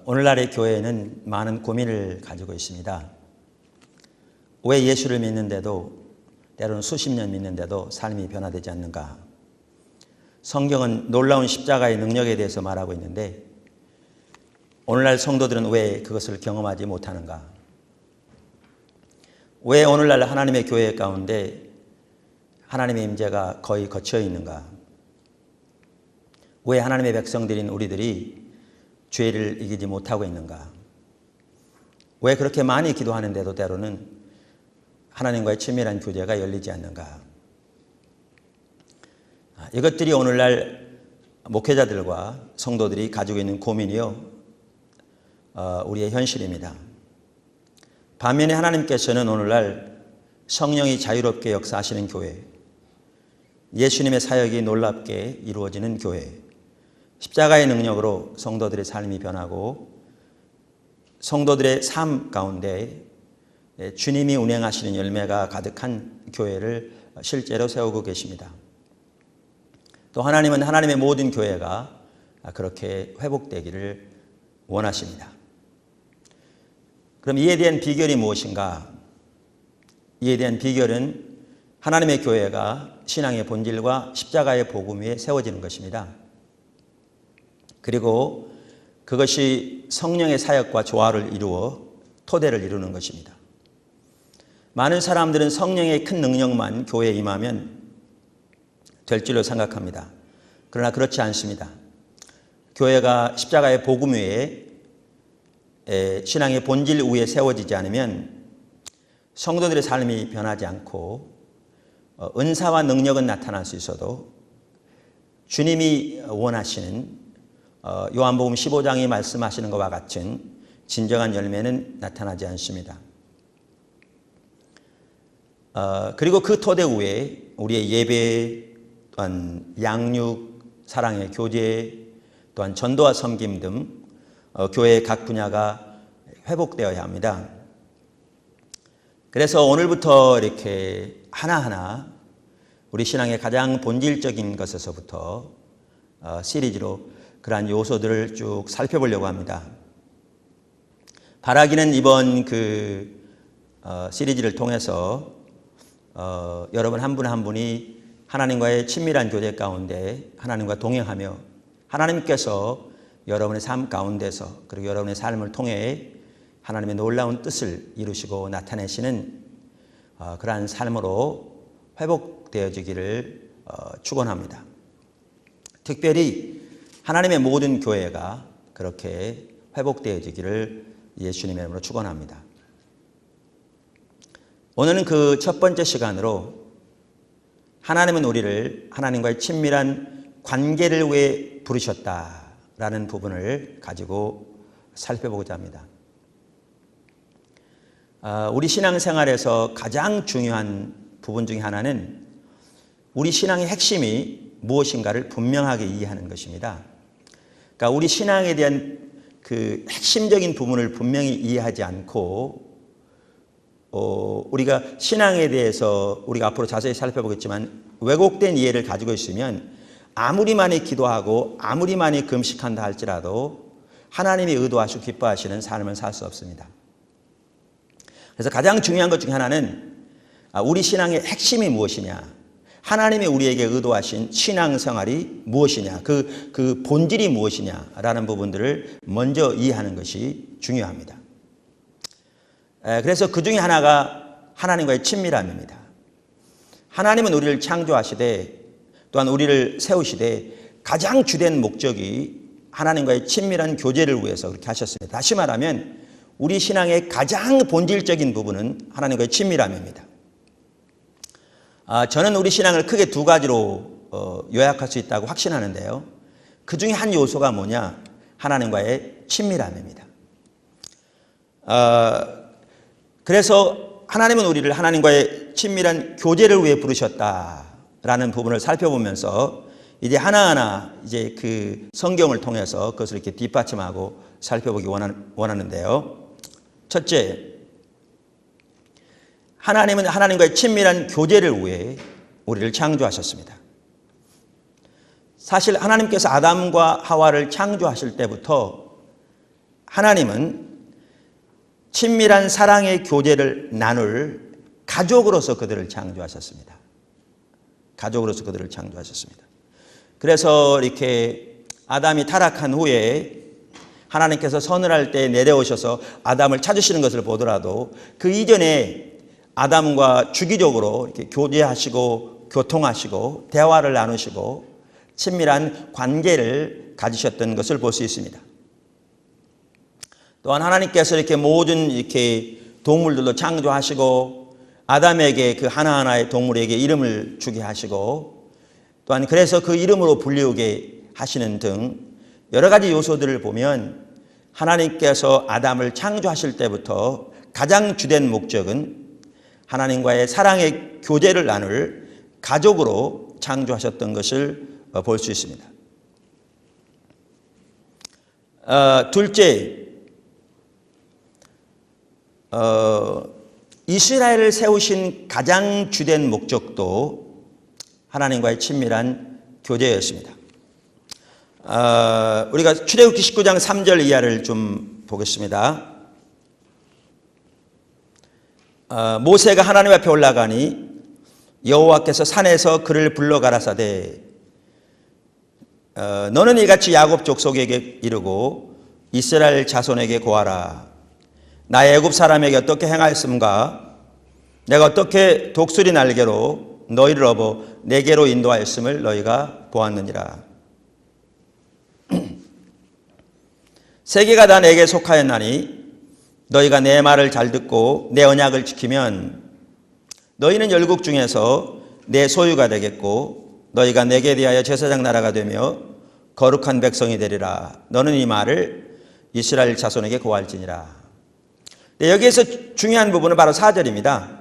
오늘날의 교회는 많은 고민을 가지고 있습니다. 왜 예수를 믿는데도, 때로는 수십 년 믿는데도 삶이 변화되지 않는가? 성경은 놀라운 십자가의 능력에 대해서 말하고 있는데 오늘날 성도들은 왜 그것을 경험하지 못하는가? 왜 오늘날 하나님의 교회 가운데 하나님의 임재가 거의 거쳐 있는가? 왜 하나님의 백성들인 우리들이 죄를 이기지 못하고 있는가? 왜 그렇게 많이 기도하는데도 때로는 하나님과의 친밀한 교제가 열리지 않는가? 이것들이 오늘날 목회자들과 성도들이 가지고 있는 고민이요, 우리의 현실입니다. 반면에 하나님께서는 오늘날 성령이 자유롭게 역사하시는 교회, 예수님의 사역이 놀랍게 이루어지는 교회, 십자가의 능력으로 성도들의 삶이 변하고 성도들의 삶 가운데 주님이 운행하시는 열매가 가득한 교회를 실제로 세우고 계십니다. 또 하나님은 하나님의 모든 교회가 그렇게 회복되기를 원하십니다. 그럼 이에 대한 비결이 무엇인가? 이에 대한 비결은 하나님의 교회가 신앙의 본질과 십자가의 복음 위에 세워지는 것입니다. 그리고 그것이 성령의 사역과 조화를 이루어 토대를 이루는 것입니다. 많은 사람들은 성령의 큰 능력만 교회에 임하면 될 줄로 생각합니다. 그러나 그렇지 않습니다. 교회가 십자가의 복음 위에 신앙의 본질 위에 세워지지 않으면 성도들의 삶이 변하지 않고 은사와 능력은 나타날 수 있어도 주님이 원하시는 요한복음 15장이 말씀하시는 것과 같은 진정한 열매는 나타나지 않습니다. 그리고 그 토대 위에 우리의 예배, 또한 양육, 사랑의 교제, 또한 전도와 섬김 등 교회의 각 분야가 회복되어야 합니다. 그래서 오늘부터 이렇게 하나하나 우리 신앙의 가장 본질적인 것에서부터 시리즈로 그러한 요소들을 쭉 살펴보려고 합니다. 바라기는 이번 시리즈를 통해서 여러분 한 분 한 분이 하나님과의 친밀한 교제 가운데 하나님과 동행하며 하나님께서 여러분의 삶 가운데서 그리고 여러분의 삶을 통해 하나님의 놀라운 뜻을 이루시고 나타내시는 그러한 삶으로 회복되어지기를 축원합니다. 특별히 하나님의 모든 교회가 그렇게 회복되어지기를 예수님의 이름으로 축원합니다. 오늘은 그 첫 번째 시간으로 하나님은 우리를 하나님과의 친밀한 관계를 위해 부르셨다라는 부분을 가지고 살펴보고자 합니다. 우리 신앙생활에서 가장 중요한 부분 중에 하나는 우리 신앙의 핵심이 무엇인가를 분명하게 이해하는 것입니다. 그러니까 우리 신앙에 대한 그 핵심적인 부분을 분명히 이해하지 않고 우리가 신앙에 대해서 우리가 앞으로 자세히 살펴보겠지만 왜곡된 이해를 가지고 있으면 아무리 많이 기도하고 아무리 많이 금식한다 할지라도 하나님이 의도하시고 기뻐하시는 삶을 살 수 없습니다. 그래서 가장 중요한 것 중에 하나는 우리 신앙의 핵심이 무엇이냐, 하나님이 우리에게 의도하신 신앙생활이 무엇이냐, 그 본질이 무엇이냐라는 부분들을 먼저 이해하는 것이 중요합니다. 그래서 그 중에 하나가 하나님과의 친밀함입니다. 하나님은 우리를 창조하시되 또한 우리를 세우시되 가장 주된 목적이 하나님과의 친밀한 교제를 위해서 그렇게 하셨습니다. 다시 말하면 우리 신앙의 가장 본질적인 부분은 하나님과의 친밀함입니다. 저는 우리 신앙을 크게 두 가지로 요약할 수 있다고 확신하는데요. 그 중에 한 요소가 뭐냐? 하나님과의 친밀함입니다. 그래서 하나님은 우리를 하나님과의 친밀한 교제를 위해 부르셨다라는 부분을 살펴보면서 이제 하나하나 이제 그 성경을 통해서 그것을 이렇게 뒷받침하고 살펴보기 원하는데요. 첫째, 하나님은 하나님과의 친밀한 교제를 위해 우리를 창조하셨습니다. 사실 하나님께서 아담과 하와를 창조하실 때부터 하나님은 친밀한 사랑의 교제를 나눌 가족으로서 그들을 창조하셨습니다. 가족으로서 그들을 창조하셨습니다. 그래서 이렇게 아담이 타락한 후에 하나님께서 선을 때 내려오셔서 아담을 찾으시는 것을 보더라도 그 이전에 아담과 주기적으로 이렇게 교제하시고 교통하시고 대화를 나누시고 친밀한 관계를 가지셨던 것을 볼 수 있습니다. 또한 하나님께서 이렇게 모든 이렇게 동물들도 창조하시고 아담에게 그 하나하나의 동물에게 이름을 주게 하시고 또한 그래서 그 이름으로 불리우게 하시는 등 여러 가지 요소들을 보면 하나님께서 아담을 창조하실 때부터 가장 주된 목적은 하나님과의 사랑의 교제를 나눌 가족으로 창조하셨던 것을 볼 수 있습니다. 둘째, 이스라엘을 세우신 가장 주된 목적도 하나님과의 친밀한 교제였습니다. 우리가 출애굽기 19장 3절 이하를 좀 보겠습니다. 모세가 하나님 앞에 올라가니 여호와께서 산에서 그를 불러 가라사대 너는 이같이 야곱 족속에게 이르고 이스라엘 자손에게 고하라. 나의 애굽 사람에게 어떻게 행하였음과 내가 어떻게 독수리 날개로 너희를 업어 내게로 인도하였음을 너희가 보았느니라. 세계가 다 내게 속하였나니 너희가 내 말을 잘 듣고 내 언약을 지키면 너희는 열국 중에서 내 소유가 되겠고 너희가 내게 대하여 제사장 나라가 되며 거룩한 백성이 되리라. 너는 이 말을 이스라엘 자손에게 고할지니라. 여기에서 중요한 부분은 바로 4절입니다.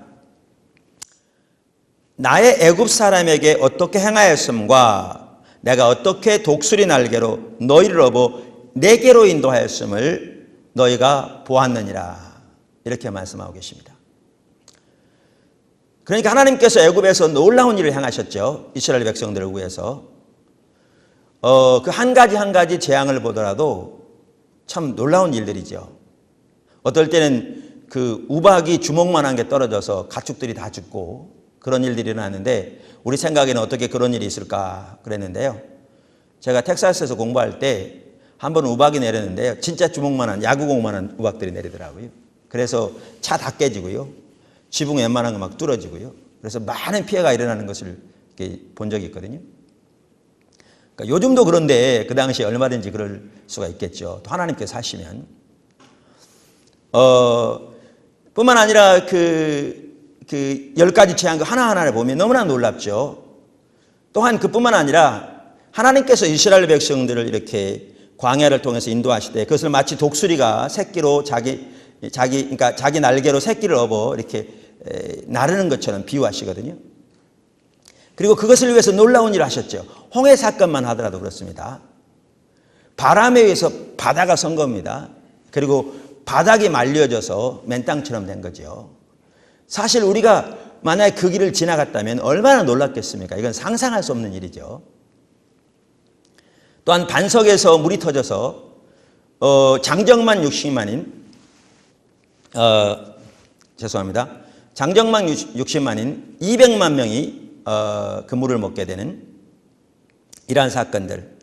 나의 애굽 사람에게 어떻게 행하였음과 내가 어떻게 독수리 날개로 너희를 업어 내게로 인도하였음을 너희가 보았느니라. 이렇게 말씀하고 계십니다. 그러니까 하나님께서 애굽에서 놀라운 일을 행하셨죠. 이스라엘 백성들을 위해서. 그 한 가지 한 가지 재앙을 보더라도 참 놀라운 일들이죠. 어떨 때는 그 우박이 주먹만한 게 떨어져서 가축들이 다 죽고 그런 일들이 일어났는데 우리 생각에는 어떻게 그런 일이 있을까 그랬는데요. 제가 텍사스에서 공부할 때 한 번 우박이 내렸는데요. 진짜 주먹만한 야구공만한 우박들이 내리더라고요. 그래서 차 다 깨지고요. 지붕 웬만한 거 막 뚫어지고요. 그래서 많은 피해가 일어나는 것을 본 적이 있거든요. 그러니까 요즘도 그런데 그 당시에 얼마든지 그럴 수가 있겠죠. 또 하나님께서 하시면. 뿐만 아니라 그 10가지 재앙 하나하나를 보면 너무나 놀랍죠. 또한 그뿐만 아니라 하나님께서 이스라엘 백성들을 이렇게 광야를 통해서 인도하시되 그것을 마치 독수리가 새끼로 그러니까 자기 날개로 새끼를 업어 이렇게 나르는 것처럼 비유하시거든요. 그리고 그것을 위해서 놀라운 일을 하셨죠. 홍해 사건만 하더라도 그렇습니다. 바람에 의해서 바다가 선 겁니다. 그리고 바닥이 말려져서 맨땅처럼 된 거죠. 사실 우리가 만약에 그 길을 지나갔다면 얼마나 놀랐겠습니까? 이건 상상할 수 없는 일이죠. 또한 반석에서 물이 터져서 장정만 60만인 장정만 60만인 200만 명이 그 물을 먹게 되는 이러한 사건들.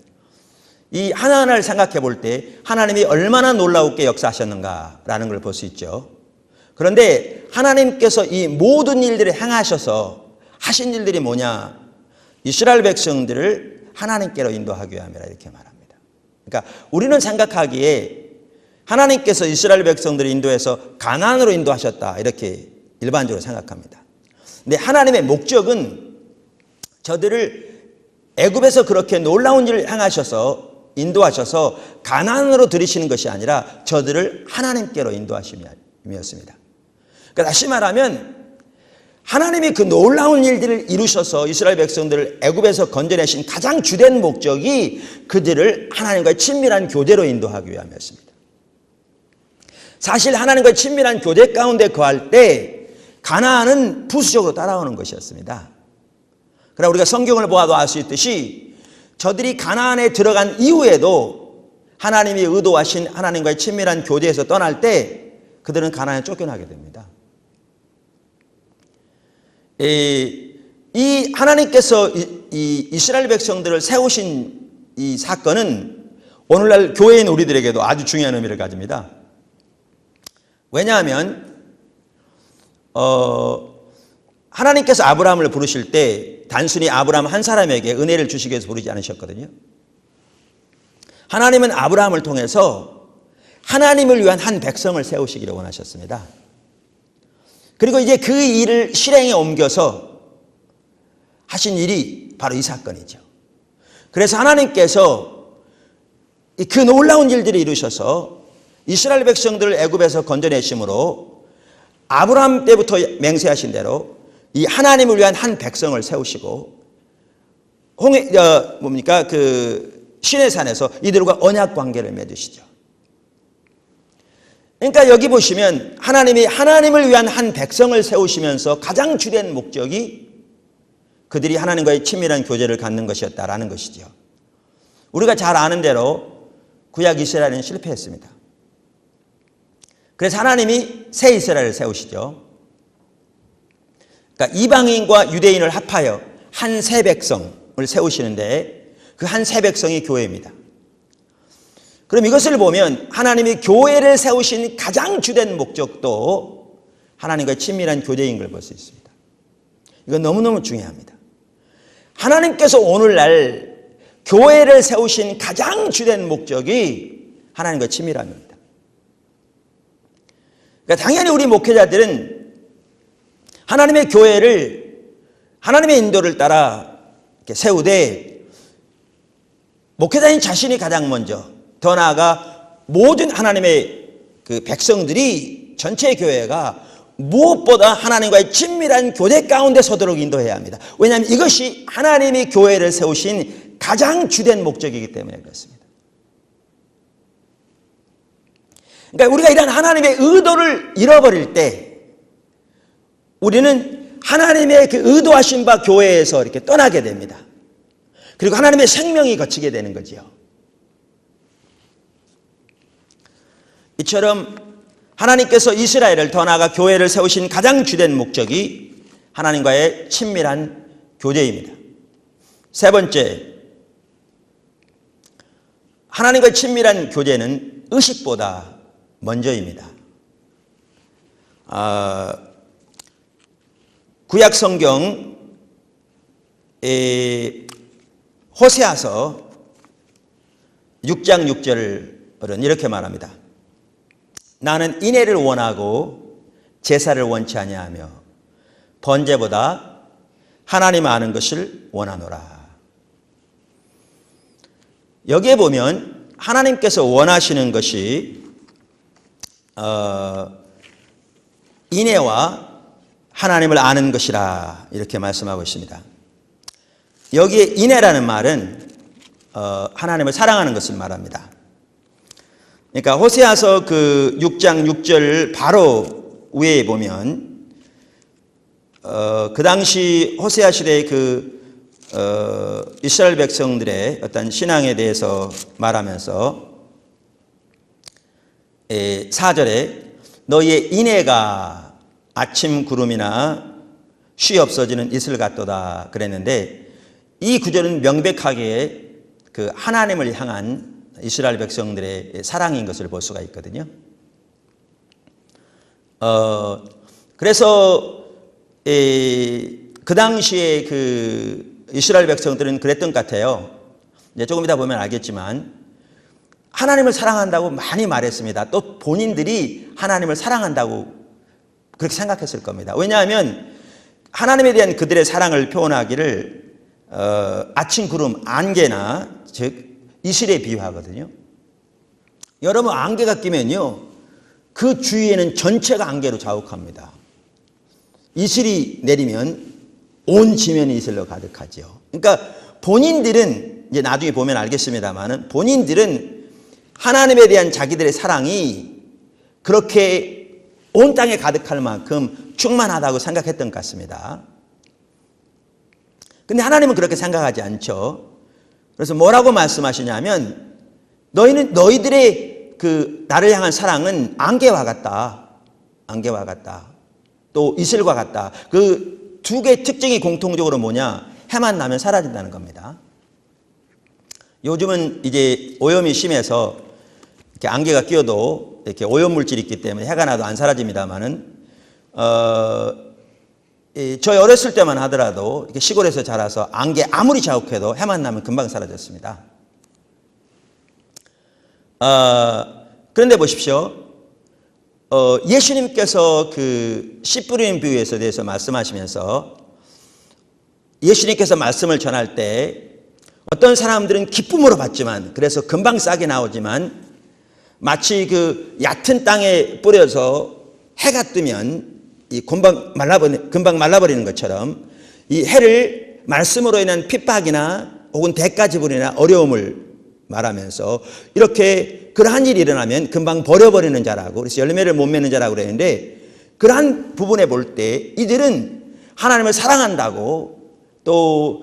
이 하나하나를 생각해 볼 때 하나님이 얼마나 놀라우게 역사하셨는가라는 걸 볼 수 있죠. 그런데 하나님께서 이 모든 일들을 행하셔서 하신 일들이 뭐냐? 이스라엘 백성들을 하나님께로 인도하기 위함이라 이렇게 말합니다. 그러니까 우리는 생각하기에 하나님께서 이스라엘 백성들을 인도해서 가나안으로 인도하셨다 이렇게 일반적으로 생각합니다. 근데 하나님의 목적은 저들을 애굽에서 그렇게 놀라운 일을 행하셔서 인도하셔서 가나안으로 들이시는 것이 아니라 저들을 하나님께로 인도하심이었습니다. 그러니까 다시 말하면 하나님이 그 놀라운 일들을 이루셔서 이스라엘 백성들을 애굽에서 건져내신 가장 주된 목적이 그들을 하나님과의 친밀한 교제로 인도하기 위함이었습니다. 사실 하나님과의 친밀한 교제 가운데 거할 때 가나안은 부수적으로 따라오는 것이었습니다. 그러나 우리가 성경을 보아도 알 수 있듯이 저들이 가나안에 들어간 이후에도 하나님이 의도하신 하나님과의 친밀한 교제에서 떠날 때 그들은 가나안에 쫓겨나게 됩니다. 이 하나님께서 이 이스라엘 백성들을 세우신 이 사건은 오늘날 교회인 우리들에게도 아주 중요한 의미를 가집니다. 왜냐하면 하나님께서 아브라함을 부르실 때 단순히 아브라함 한 사람에게 은혜를 주시기 위해서 부르지 않으셨거든요. 하나님은 아브라함을 통해서 하나님을 위한 한 백성을 세우시기를 원하셨습니다. 그리고 이제 그 일을 실행에 옮겨서 하신 일이 바로 이 사건이죠. 그래서 하나님께서 그 놀라운 일들을 이루셔서 이스라엘 백성들을 애굽에서 건져내심으로 아브라함 때부터 맹세하신 대로 이 하나님을 위한 한 백성을 세우시고 시내산에서 이들과 언약 관계를 맺으시죠. 그러니까 여기 보시면 하나님이 하나님을 위한 한 백성을 세우시면서 가장 주된 목적이 그들이 하나님과의 친밀한 교제를 갖는 것이었다라는 것이죠. 우리가 잘 아는 대로 구약 이스라엘은 실패했습니다. 그래서 하나님이 새 이스라엘을 세우시죠. 그러니까 이방인과 유대인을 합하여 한 새 백성을 세우시는데 그 한 새 백성이 교회입니다. 그럼 이것을 보면 하나님이 교회를 세우신 가장 주된 목적도 하나님과의 친밀한 교제인 걸 볼 수 있습니다. 이건 너무너무 중요합니다. 하나님께서 오늘날 교회를 세우신 가장 주된 목적이 하나님과의 친밀함입니다. 그러니까 당연히 우리 목회자들은 하나님의 교회를 하나님의 인도를 따라 이렇게 세우되 목회자인 자신이 가장 먼저 더 나아가 모든 하나님의 그 백성들이 전체 교회가 무엇보다 하나님과의 친밀한 교제 가운데 서도록 인도해야 합니다. 왜냐하면 이것이 하나님이 교회를 세우신 가장 주된 목적이기 때문에 그렇습니다. 그러니까 우리가 이런 하나님의 의도를 잃어버릴 때 우리는 하나님의 그 의도하신 바 교회에서 이렇게 떠나게 됩니다. 그리고 하나님의 생명이 거치게 되는 거죠. 이처럼 하나님께서 이스라엘을 더 나아가 교회를 세우신 가장 주된 목적이 하나님과의 친밀한 교제입니다. 세 번째, 하나님과의 친밀한 교제는 의식보다 먼저입니다. 구약 성경 호세아서 6장 6절은 이렇게 말합니다. 나는 인애를 원하고 제사를 원치 아니하며 번제보다 하나님 아는 것을 원하노라. 여기에 보면 하나님께서 원하시는 것이 인애와 하나님을 아는 것이라 이렇게 말씀하고 있습니다. 여기에 인애라는 말은 하나님을 사랑하는 것을 말합니다. 그러니까 호세아서 그 6장 6절 바로 위에 보면 그 당시 호세아 시대의 이스라엘 백성들의 어떤 신앙에 대해서 말하면서 4절에 너희의 인애가 아침 구름이나 쉬 없어지는 이슬 같도다 그랬는데 이 구절은 명백하게 그 하나님을 향한 이스라엘 백성들의 사랑인 것을 볼 수가 있거든요. 그래서 그 당시에 그 이스라엘 백성들은 그랬던 것 같아요. 이제 조금 이따 보면 알겠지만 하나님을 사랑한다고 많이 말했습니다. 또 본인들이 하나님을 사랑한다고 그렇게 생각했을 겁니다. 왜냐하면 하나님에 대한 그들의 사랑을 표현하기를 아침 구름, 안개나 즉 이슬에 비유하거든요. 여러분 안개가 끼면요 그 주위에는 전체가 안개로 자욱합니다. 이슬이 내리면 온 지면이 이슬로 가득하죠. 그러니까 본인들은 이제 나중에 보면 알겠습니다만은 본인들은 하나님에 대한 자기들의 사랑이 그렇게 온 땅에 가득할 만큼 충만하다고 생각했던 것 같습니다. 근데 하나님은 그렇게 생각하지 않죠. 그래서 뭐라고 말씀하시냐면 너희들의 나를 향한 사랑은 안개와 같다. 안개와 같다. 또 이슬과 같다. 그 두 개의 특징이 공통적으로 뭐냐? 해만 나면 사라진다는 겁니다. 요즘은 이제 오염이 심해서 이렇게 안개가 끼어도 이렇게 오염 물질이 있기 때문에 해가 나도 안 사라집니다만은 저희 어렸을 때만 하더라도 이렇게 시골에서 자라서 안개 아무리 자욱해도 해만 나면 금방 사라졌습니다. 그런데 보십시오. 예수님께서 씨 뿌리는 비유에 대해서 말씀하시면서 예수님께서 말씀을 전할 때 어떤 사람들은 기쁨으로 받지만 그래서 금방 싹이 나오지만 마치 얕은 땅에 뿌려서 해가 뜨면 금방 말라버리는 것처럼 이 해를 말씀으로 인한 핍박이나 혹은 대가 지불이나 어려움을 말하면서 이렇게 그러한 일이 일어나면 금방 버려버리는 자라고 그래서 열매를 못 맺는 자라고 그랬는데 그러한 부분에 볼 때 이들은 하나님을 사랑한다고 또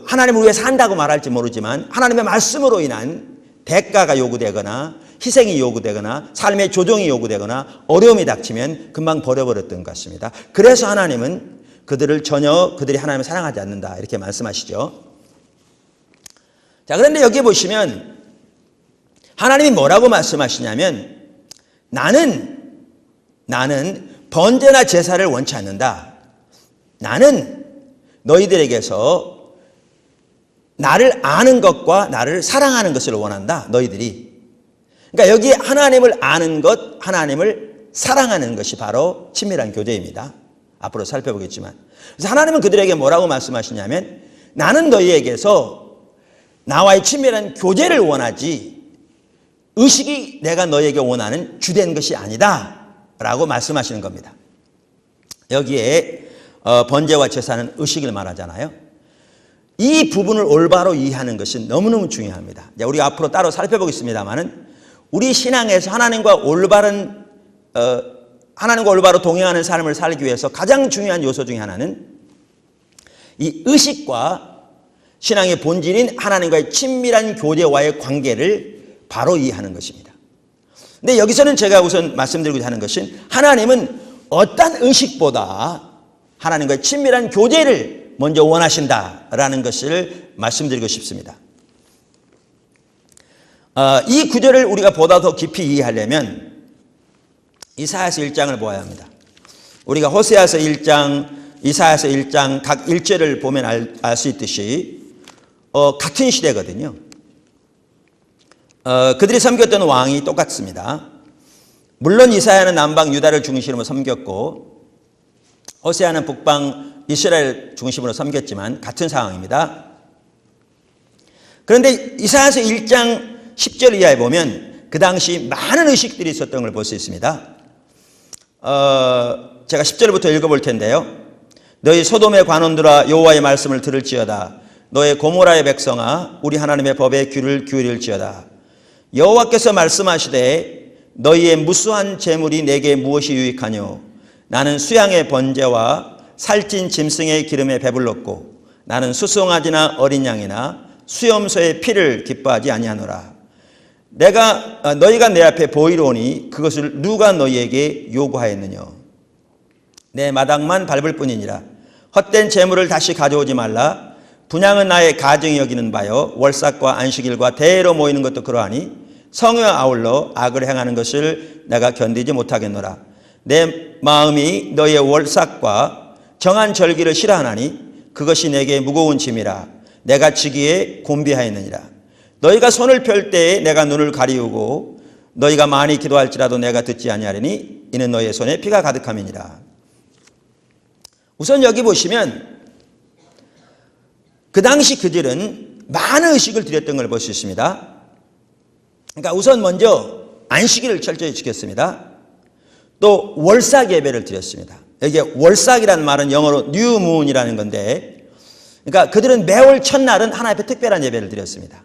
하나님을 위해 산다고 말할지 모르지만 하나님의 말씀으로 인한 대가가 요구되거나 희생이 요구되거나 삶의 조정이 요구되거나 어려움이 닥치면 금방 버려버렸던 것 같습니다. 그래서 하나님은 그들이 하나님을 사랑하지 않는다 이렇게 말씀하시죠. 자, 그런데 여기 보시면 하나님이 뭐라고 말씀하시냐면 나는 번제나 제사를 원치 않는다. 나는 너희들에게서 나를 아는 것과 나를 사랑하는 것을 원한다. 너희들이. 그러니까 여기 하나님을 아는 것, 하나님을 사랑하는 것이 바로 친밀한 교제입니다. 앞으로 살펴보겠지만. 그래서 하나님은 그들에게 뭐라고 말씀하시냐면 나는 너희에게서 나와의 친밀한 교제를 원하지 의식이 내가 너에게 원하는 주된 것이 아니다 라고 말씀하시는 겁니다. 여기에 번제와 제사는 의식을 말하잖아요. 이 부분을 올바로 이해하는 것은 너무너무 중요합니다. 우리가 앞으로 따로 살펴보겠습니다만은 우리 신앙에서 하나님과 올바로 동행하는 삶을 살기 위해서 가장 중요한 요소 중에 하나는 이 의식과 신앙의 본질인 하나님과의 친밀한 교제와의 관계를 바로 이해하는 것입니다. 근데 여기서는 제가 우선 말씀드리고자 하는 것은 하나님은 어떤 의식보다 하나님과의 친밀한 교제를 먼저 원하신다라는 것을 말씀드리고 싶습니다. 이 구절을 우리가 보다 더 깊이 이해하려면 이사야서 1장을 보아야 합니다. 우리가 호세아서 1장, 이사야서 1장 각 1절을 보면 알 수 있듯이 같은 시대거든요. 그들이 섬겼던 왕이 똑같습니다. 물론 이사야는 남방 유다를 중심으로 섬겼고 호세아는 북방 이스라엘 중심으로 섬겼지만 같은 상황입니다. 그런데 이사야서 1장 10절 이하에 보면 그 당시 많은 의식들이 있었던 걸 볼 수 있습니다. 제가 10절부터 읽어볼 텐데요. 너희 소돔의 관원들아 여호와의 말씀을 들을지어다. 너의 고모라의 백성아 우리 하나님의 법에 귀를 기울일지어다. 여호와께서 말씀하시되 너희의 무수한 재물이 내게 무엇이 유익하뇨. 나는 수양의 번제와 살찐 짐승의 기름에 배불렀고 나는 수송아지나 어린 양이나 수염소의 피를 기뻐하지 아니하노라. 너희가 내 앞에 보이러 오니 그것을 누가 너희에게 요구하였느냐. 내 마당만 밟을 뿐이니라. 헛된 재물을 다시 가져오지 말라. 분향은 나의 가증이 여기는 바요 월삭과 안식일과 대회로 모이는 것도 그러하니 성회와 아울러 악을 행하는 것을 내가 견디지 못하겠노라. 내 마음이 너희의 월삭과 정한 절기를 싫어하나니 그것이 내게 무거운 짐이라. 내가 지기에 곤비하였느니라. 너희가 손을 펼 때에 내가 눈을 가리우고 너희가 많이 기도할지라도 내가 듣지 아니하리니 이는 너희의 손에 피가 가득함이니라. 우선 여기 보시면 그 당시 그들은 많은 의식을 드렸던 걸 볼 수 있습니다. 그러니까 우선 먼저 안식일을 철저히 지켰습니다. 또 월삭 예배를 드렸습니다. 여기에 월삭이라는 말은 영어로 뉴 문이라는 건데 그러니까 그들은 매월 첫날은 하나님 앞에 특별한 예배를 드렸습니다.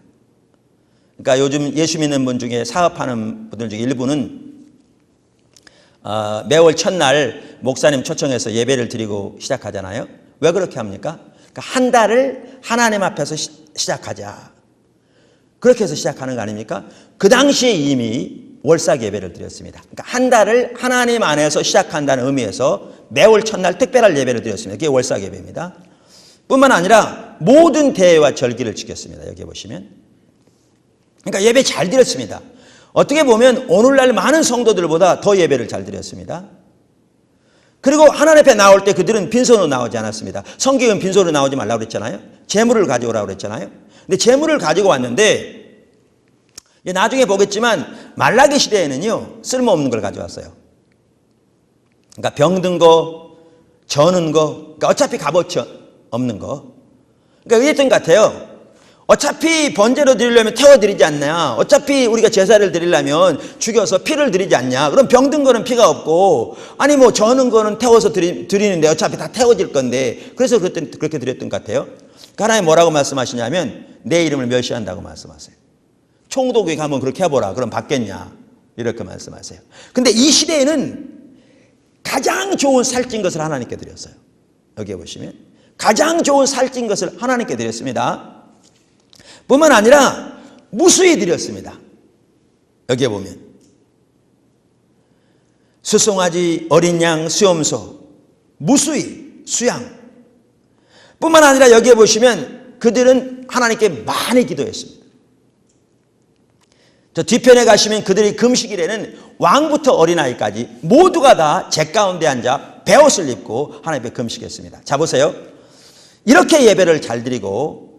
그러니까 요즘 예수 믿는 분 중에 사업하는 분들 중에 일부는 매월 첫날 목사님 초청해서 예배를 드리고 시작하잖아요. 왜 그렇게 합니까? 그러니까 한 달을 하나님 앞에서 시작하자. 그렇게 해서 시작하는 거 아닙니까? 그 당시에 이미 월삭 예배를 드렸습니다. 그러니까 한 달을 하나님 안에서 시작한다는 의미에서 매월 첫날 특별한 예배를 드렸습니다. 그게 월삭 예배입니다. 뿐만 아니라 모든 대회와 절기를 지켰습니다. 여기 보시면. 그러니까 예배 잘 드렸습니다. 어떻게 보면 오늘날 많은 성도들보다 더 예배를 잘 드렸습니다. 그리고 하나님 앞에 나올 때 그들은 빈손으로 나오지 않았습니다. 성경은 빈손으로 나오지 말라고 그랬잖아요. 재물을 가져오라고 그랬잖아요. 근데 재물을 가지고 왔는데 나중에 보겠지만 말라기 시대에는요 쓸모없는 걸 가져왔어요. 그러니까 병든 거, 저는 거, 그러니까 어차피 값어치 없는 거. 그러니까 이랬던 것 같아요. 어차피 번제로 드리려면 태워드리지 않냐. 어차피 우리가 제사를 드리려면 죽여서 피를 드리지 않냐. 그럼 병든 거는 피가 없고, 아니 뭐 저는 거는 태워서 드리는데 어차피 다 태워질 건데, 그래서 그렇게 드렸던 것 같아요. 하나님 뭐라고 말씀하시냐면 내 이름을 멸시한다고 말씀하세요. 총독에 가면 그렇게 해보라. 그럼 받겠냐. 이렇게 말씀하세요. 근데 이 시대에는 가장 좋은 살찐 것을 하나님께 드렸어요. 여기에 보시면 가장 좋은 살찐 것을 하나님께 드렸습니다. 뿐만 아니라 무수히 드렸습니다. 여기에 보면 수송아지, 어린 양, 수염소, 무수히 수양. 뿐만 아니라 여기에 보시면 그들은 하나님께 많이 기도했습니다. 저 뒤편에 가시면 그들이 금식일에는 왕부터 어린아이까지 모두가 다 제 가운데 앉아 베옷을 입고 하나님 앞에 금식했습니다. 자 보세요. 이렇게 예배를 잘 드리고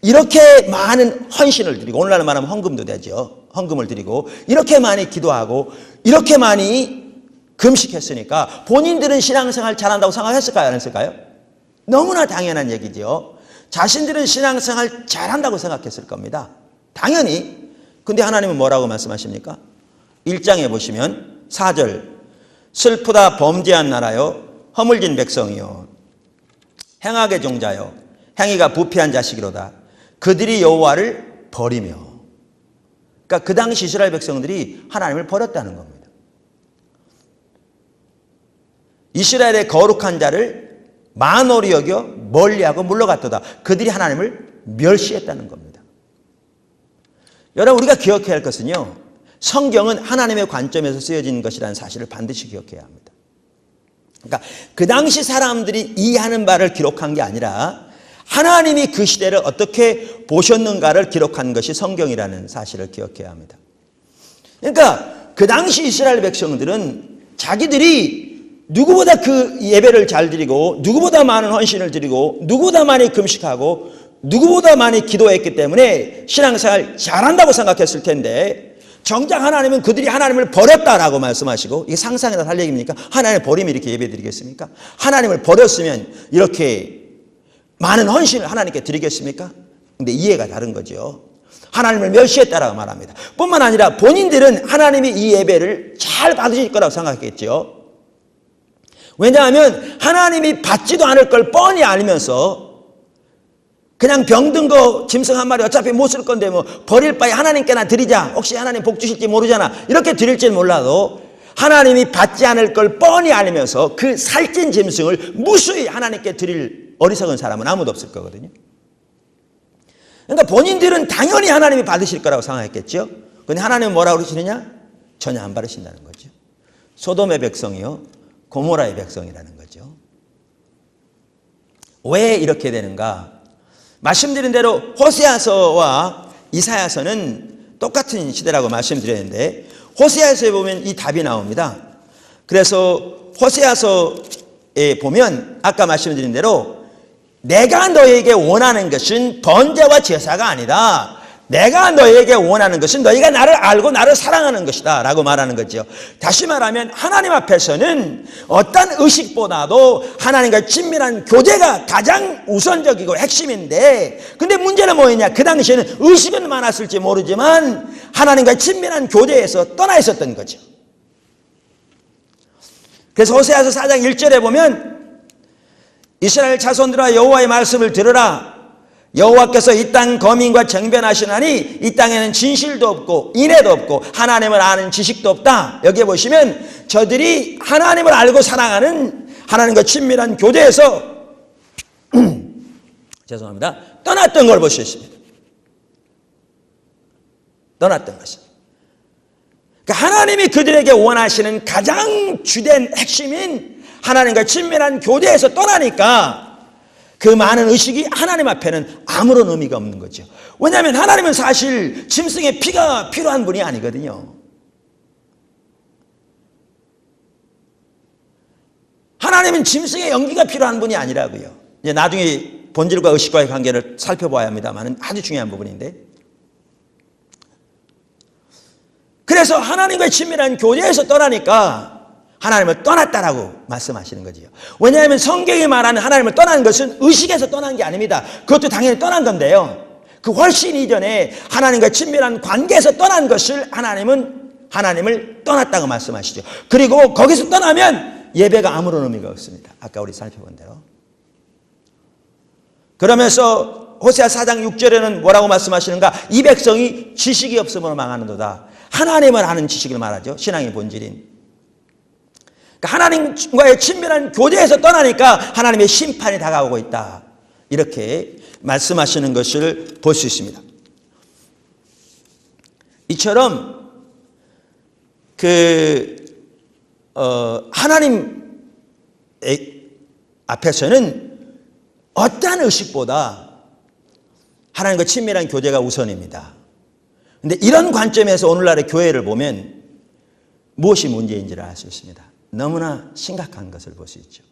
이렇게 많은 헌신을 드리고, 오늘날 말하면 헌금도 되죠. 헌금을 드리고 이렇게 많이 기도하고 이렇게 많이 금식했으니까 본인들은 신앙생활 잘한다고 생각했을까요? 안 했을까요? 너무나 당연한 얘기죠. 자신들은 신앙생활 잘한다고 생각했을 겁니다. 당연히. 근데 하나님은 뭐라고 말씀하십니까? 1장에 보시면 4절 슬프다 범죄한 나라요 허물진 백성이요 행악의 종자요 행위가 부패한 자식이로다 그들이 여호와를 버리며. 그러니까 그 당시 이스라엘 백성들이 하나님을 버렸다는 겁니다. 이스라엘의 거룩한 자를 만홀히 여겨 멀리하고 물러갔도다. 그들이 하나님을 멸시했다는 겁니다. 여러분 우리가 기억해야 할 것은요, 성경은 하나님의 관점에서 쓰여진 것이라는 사실을 반드시 기억해야 합니다. 그러니까 그 당시 사람들이 이해하는 바를 기록한 게 아니라 하나님이 그 시대를 어떻게 보셨는가를 기록한 것이 성경이라는 사실을 기억해야 합니다. 그러니까 그 당시 이스라엘 백성들은 자기들이 누구보다 그 예배를 잘 드리고 누구보다 많은 헌신을 드리고 누구보다 많이 금식하고 누구보다 많이 기도했기 때문에 신앙생활 잘한다고 생각했을 텐데, 정작 하나님은 그들이 하나님을 버렸다라고 말씀하시고, 이게 상상이나 할 얘기입니까? 하나님을 버리면 이렇게 예배 드리겠습니까? 하나님을 버렸으면 이렇게 많은 헌신을 하나님께 드리겠습니까? 근데 이해가 다른 거죠. 하나님을 멸시했다라고 말합니다. 뿐만 아니라 본인들은 하나님이 이 예배를 잘 받으실 거라고 생각했겠죠. 왜냐하면 하나님이 받지도 않을 걸 뻔히 알면서 그냥 병든 거 짐승 한 마리 어차피 못 쓸 건데 뭐 버릴 바에 하나님께나 드리자. 혹시 하나님 복 주실지 모르잖아. 이렇게 드릴지는 몰라도 하나님이 받지 않을 걸 뻔히 알면서 그 살찐 짐승을 무수히 하나님께 드릴 어리석은 사람은 아무도 없을 거거든요. 그러니까 본인들은 당연히 하나님이 받으실 거라고 생각했겠죠. 그런데 하나님은 뭐라고 그러시느냐? 전혀 안 받으신다는 거죠. 소돔의 백성이요 고모라의 백성이라는 거죠. 왜 이렇게 되는가? 말씀드린 대로 호세아서와 이사야서는 똑같은 시대라고 말씀드렸는데, 호세아서에 보면 이 답이 나옵니다. 그래서 호세아서에 보면 아까 말씀드린 대로 내가 너에게 원하는 것은 번제와 제사가 아니다. 내가 너에게 원하는 것은 너희가 나를 알고 나를 사랑하는 것이다 라고 말하는 거죠. 다시 말하면 하나님 앞에서는 어떤 의식보다도 하나님과 친밀한 교제가 가장 우선적이고 핵심인데, 근데 문제는 뭐였냐? 그 당시에는 의식은 많았을지 모르지만 하나님과 친밀한 교제에서 떠나 있었던 거죠. 그래서 호세아서 4장 1절에 보면 이스라엘 자손들아 여호와의 말씀을 들으라. 여호와께서 이 땅 거민과 정변하시나니 이 땅에는 진실도 없고 인애도 없고 하나님을 아는 지식도 없다. 여기에 보시면 저들이 하나님을 알고 사랑하는 하나님과 친밀한 교제에서 죄송합니다. 떠났던 걸 볼 수 있습니다. 떠났던 것입니다. 그러니까 하나님이 그들에게 원하시는 가장 주된 핵심인 하나님과 친밀한 교제에서 떠나니까 그 많은 의식이 하나님 앞에는 아무런 의미가 없는 거죠. 왜냐하면 하나님은 사실 짐승의 피가 필요한 분이 아니거든요. 하나님은 짐승의 연기가 필요한 분이 아니라고요. 이제 나중에 본질과 의식과의 관계를 살펴봐야 합니다만 아주 중요한 부분인데, 그래서 하나님과의 친밀한 교제에서 떠나니까 하나님을 떠났다라고 말씀하시는 거지요. 왜냐하면 성경이 말하는 하나님을 떠나는 것은 의식에서 떠난 게 아닙니다. 그것도 당연히 떠난 건데요, 그 훨씬 이전에 하나님과 친밀한 관계에서 떠난 것을 하나님을 떠났다고 말씀하시죠. 그리고 거기서 떠나면 예배가 아무런 의미가 없습니다. 아까 우리 살펴본 대로. 그러면서 호세아 4장 6절에는 뭐라고 말씀하시는가? 이 백성이 지식이 없음으로 망하는도다. 하나님을 아는 지식을 말하죠. 신앙의 본질인. 그러니까 하나님과의 친밀한 교제에서 떠나니까 하나님의 심판이 다가오고 있다. 이렇게 말씀하시는 것을 볼 수 있습니다. 이처럼 하나님 앞에서는 어떠한 의식보다 하나님과 친밀한 교제가 우선입니다. 그런데 이런 관점에서 오늘날의 교회를 보면 무엇이 문제인지를 알 수 있습니다. 너무나 심각한 것을 볼 수 있죠.